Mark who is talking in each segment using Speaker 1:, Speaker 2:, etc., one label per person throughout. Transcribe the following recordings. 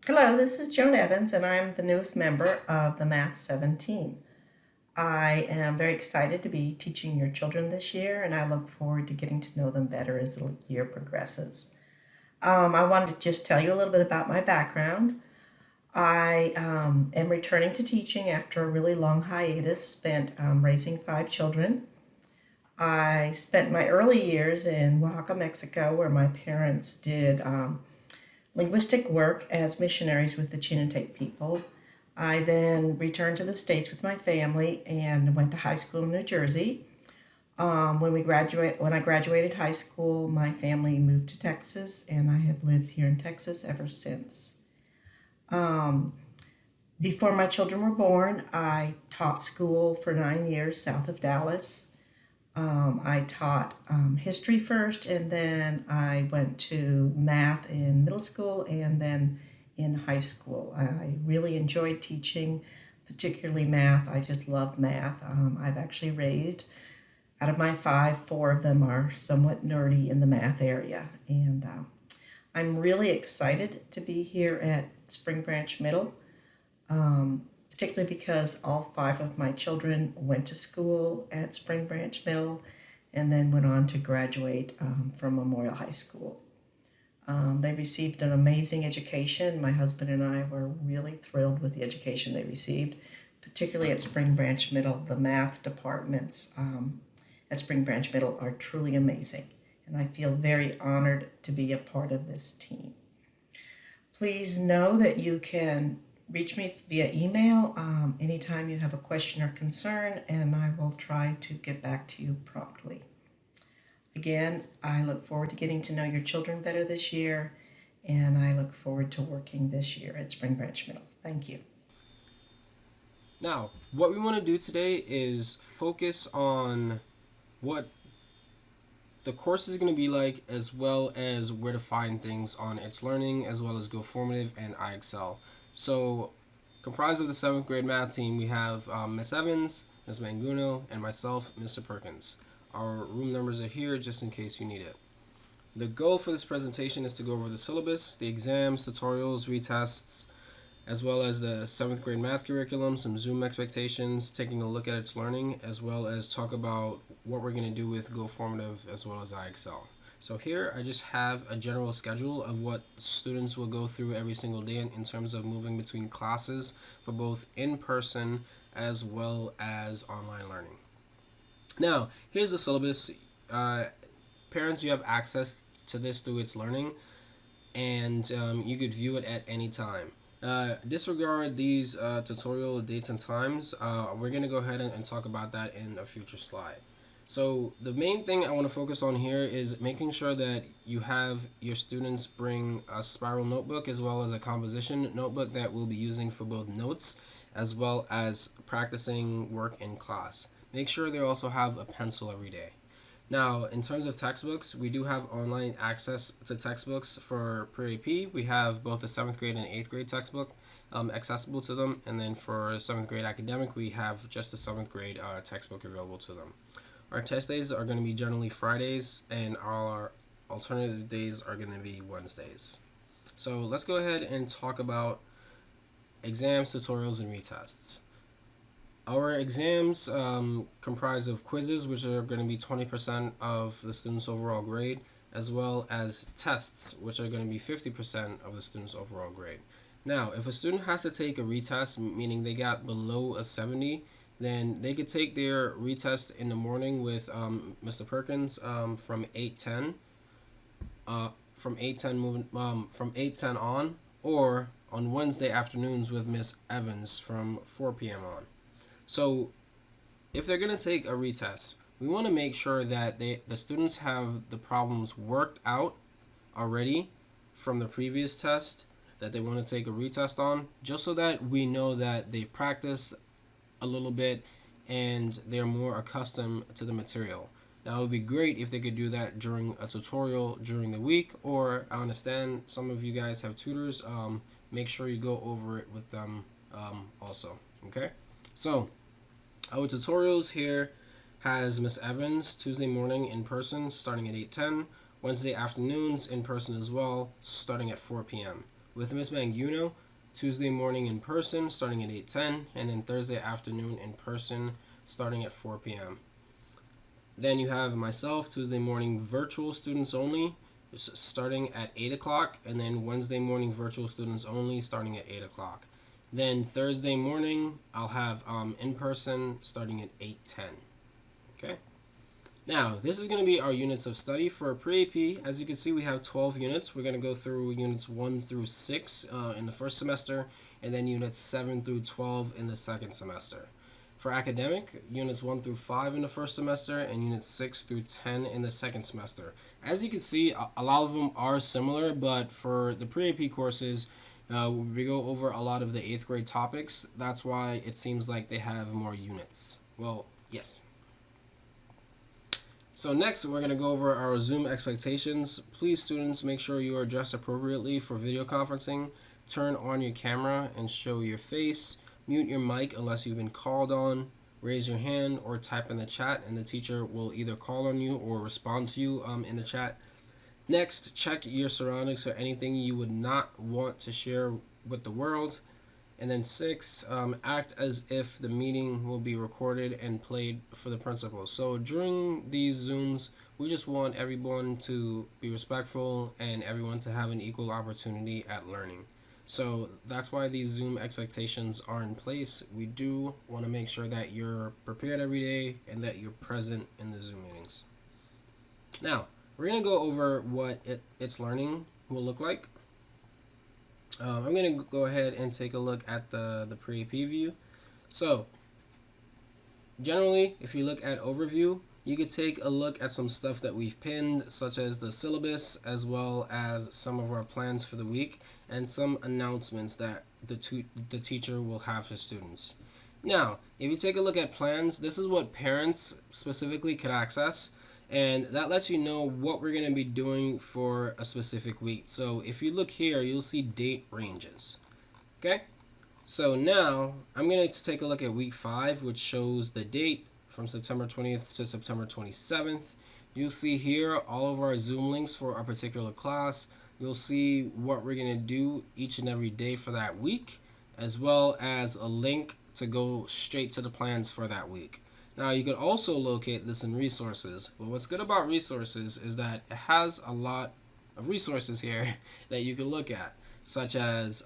Speaker 1: Hello, this is Joan Evans, and I'm the newest member of the Math 7 team. I am very excited to be teaching your children this year, and I look forward to getting to know them better as the year progresses. I wanted to just tell you a little bit about my background. I am returning to teaching after a really long hiatus spent raising 5 children. I spent my early years in Oaxaca, Mexico, where my parents did linguistic work as missionaries with the Chinantec people. I then returned to the States with my family and went to high school in New Jersey. When I graduated high school, my family moved to Texas, and I have lived here in Texas ever since. Um, Before my children were born, I taught school for 9 years south of Dallas. I taught history first, and then I went to math in middle school and then in high school. I really enjoyed teaching, particularly math. I just love math. I've actually raised, out of my five, four of them are somewhat nerdy in the math area. And I'm really excited to be here at Spring Branch Middle, particularly because all five of my children went to school at Spring Branch Middle and then went on to graduate from Memorial High School. They received an amazing education. My husband and I were really thrilled with the education they received, particularly at Spring Branch Middle. The math departments at Spring Branch Middle are truly amazing, and I feel very honored to be a part of this team. Please know that you can reach me via email anytime you have a question or concern, and I will try to get back to you promptly. Again, I look forward to getting to know your children better this year, and I look forward to working this year at Spring Branch Middle. Thank you.
Speaker 2: Now, what we want to do today is focus on what the course is going to be like, as well as where to find things on It's Learning, as well as Go Formative and iExcel. So, comprised of the 7th grade math team, we have Miss Evans, Miss Manguno, and myself, Mr. Perkins. Our room numbers are here just in case you need it. The goal for this presentation is to go over the syllabus, the exams, tutorials, retests, as well as the 7th grade math curriculum, some Zoom expectations, taking a look at It's Learning, as well as talk about what we're going to do with Go Formative as well as iExcel. So here I just have a general schedule of what students will go through every single day in terms of moving between classes for both in-person as well as online learning. Now, here's the syllabus. Parents, you have access to this through It's Learning, and you could view it at any time. Disregard these tutorial dates and times. We're going to go ahead and talk about that in a future slide. So the main thing I want to focus on here is making sure that you have your students bring a spiral notebook as well as a composition notebook that we'll be using for both notes as well as practicing work in class. Make sure they also have a pencil every day. Now, in terms of textbooks, we do have online access to textbooks for PreAp. We have both the 7th grade and 8th grade textbook accessible to them, and then for 7th grade academic, we have just the 7th grade textbook available to them. Our test days are going to be generally Fridays, and our alternative days are going to be Wednesdays. So let's go ahead and talk about exams, tutorials, and retests. Our exams comprise of quizzes, which are going to be 20% of the student's overall grade, as well as tests, which are going to be 50% of the student's overall grade. Now, if a student has to take a retest, meaning they got below a 70, then they could take their retest in the morning with Mr. Perkins from 8:10, from 8:10 on, or on Wednesday afternoons with Miss Evans from 4 p.m. on. So if they're going to take a retest, we want to make sure that the students have the problems worked out already from the previous test that they want to take a retest on, just so that we know that they've practiced a little bit and they're more accustomed to the material. Now, it would be great if they could do that during a tutorial during the week, or I understand some of you guys have tutors. Make sure you go over it with them also. Okay? So, our tutorials here has Miss Evans Tuesday morning in person starting at 8:10, Wednesday afternoons in person as well starting at 4 p.m. with Miss Manguno, Tuesday morning in person starting at 8:10, and then Thursday afternoon in person starting at 4 p.m. Then you have myself, Tuesday morning virtual students only starting at 8 o'clock, and then Wednesday morning virtual students only starting at 8 o'clock. Then Thursday morning, I'll have in person starting at 8:10. Okay? Now, this is going to be our units of study for PreAP. As you can see, we have 12 units. We're going to go through units 1 through 6 in the first semester, and then units 7 through 12 in the second semester. For academic, units 1 through 5 in the first semester, and units 6 through 10 in the second semester. As you can see, a lot of them are similar, but for the PreAP courses, we go over a lot of the 8th grade topics. That's why it seems like they have more units. Well, yes. So next, we're going to go over our Zoom expectations. Please, students, make sure you are dressed appropriately for video conferencing. Turn on your camera and show your face. Mute your mic unless you've been called on. Raise your hand or type in the chat, and the teacher will either call on you or respond to you in the chat. Next, check your surroundings for anything you would not want to share with the world. And then 6, act as if the meeting will be recorded and played for the principal. So during these Zooms, we just want everyone to be respectful and everyone to have an equal opportunity at learning. So that's why these Zoom expectations are in place. We do want to make sure that you're prepared every day and that you're present in the Zoom meetings. Now, we're going to go over what it's learning will look like. I'm going to go ahead and take a look at the PreAP view. So, generally, if you look at overview, you could take a look at some stuff that we've pinned, such as the syllabus, as well as some of our plans for the week, and some announcements that the teacher will have for students. Now, if you take a look at plans, this is what parents specifically could access. And that lets you know what we're going to be doing for a specific week. So if you look here, you'll see date ranges. Okay? So now I'm going to take a look at week 5, which shows the date from September 20th to September 27th. You'll see here all of our Zoom links for our particular class. You'll see what we're going to do each and every day for that week, as well as a link to go straight to the plans for that week. Now, you could also locate this in resources, but what's good about resources is that it has a lot of resources here that you can look at, such as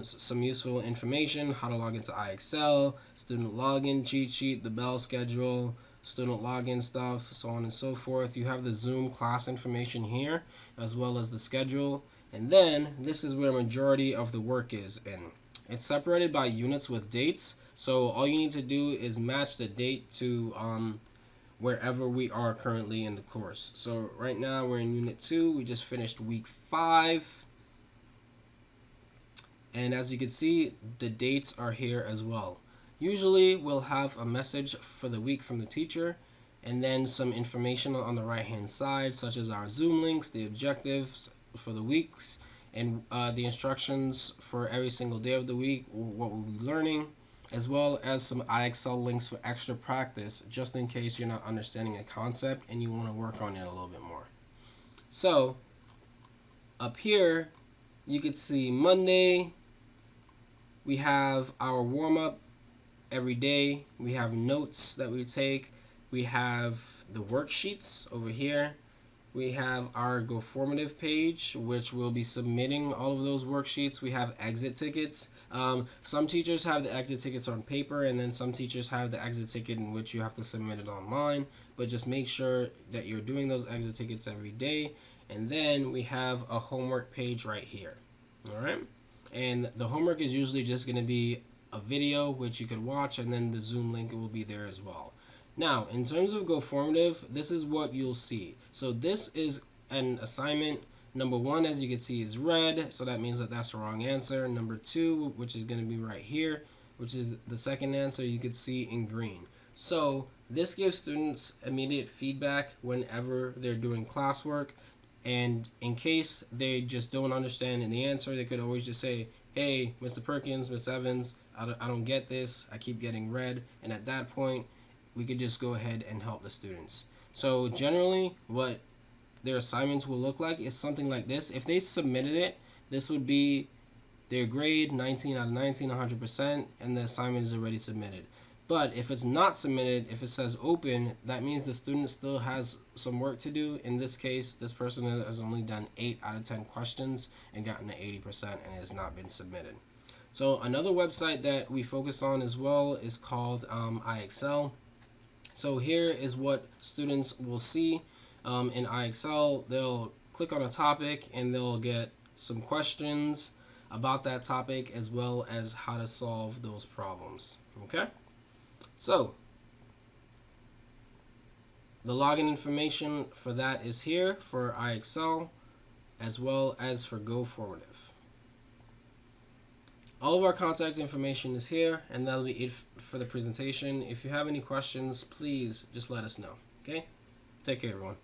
Speaker 2: some useful information, how to log into IXL, student login cheat sheet, the bell schedule, student login stuff, so on and so forth. You have the Zoom class information here, as well as the schedule, and then this is where the majority of the work is in. It's separated by units with dates. So all you need to do is match the date to wherever we are currently in the course. So right now we're in Unit 2. We just finished Week 5. And as you can see, the dates are here as well. Usually we'll have a message for the week from the teacher, and then some information on the right-hand side, such as our Zoom links, the objectives for the weeks, and the instructions for every single day of the week, what we'll be learning, as well as some IXL links for extra practice, just in case you're not understanding a concept and you want to work on it a little bit more. So, up here, you could see Monday, we have our warm-up every day. We have notes that we take. We have the worksheets over here. We have our Go Formative page, which we'll be submitting all of those worksheets. We have exit tickets. Some teachers have the exit tickets on paper, and then some teachers have the exit ticket in which you have to submit it online. But just make sure that you're doing those exit tickets every day. And then we have a homework page right here. All right? And the homework is usually just going to be a video, which you could watch, and then the Zoom link will be there as well. Now, in terms of Go Formative, this is what you'll see. So this is an assignment. Number 1, as you can see, is red, so that means that that's the wrong answer. Number 2, which is going to be right here, which is the second answer, you could see in green. So this gives students immediate feedback whenever they're doing classwork, and in case they just don't understand the answer, they could always just say, hey, Mr. Perkins, Miss Evans, I don't get this, I keep getting red, and at that point, we could just go ahead and help the students. So generally, what their assignments will look like is something like this. If they submitted it, this would be their grade, 19 out of 19, 100%, and the assignment is already submitted. But if it's not submitted, if it says open, that means the student still has some work to do. In this case, this person has only done 8 out of 10 questions and gotten an 80% and has not been submitted. So another website that we focus on as well is called iExcel. So here is what students will see in iExcel. They'll click on a topic and they'll get some questions about that topic as well as how to solve those problems. Okay? So the login information for that is here for iExcel as well as for GoFormative. All of our contact information is here, and that'll be it for the presentation. If you have any questions, please just let us know. Okay? Take care, everyone.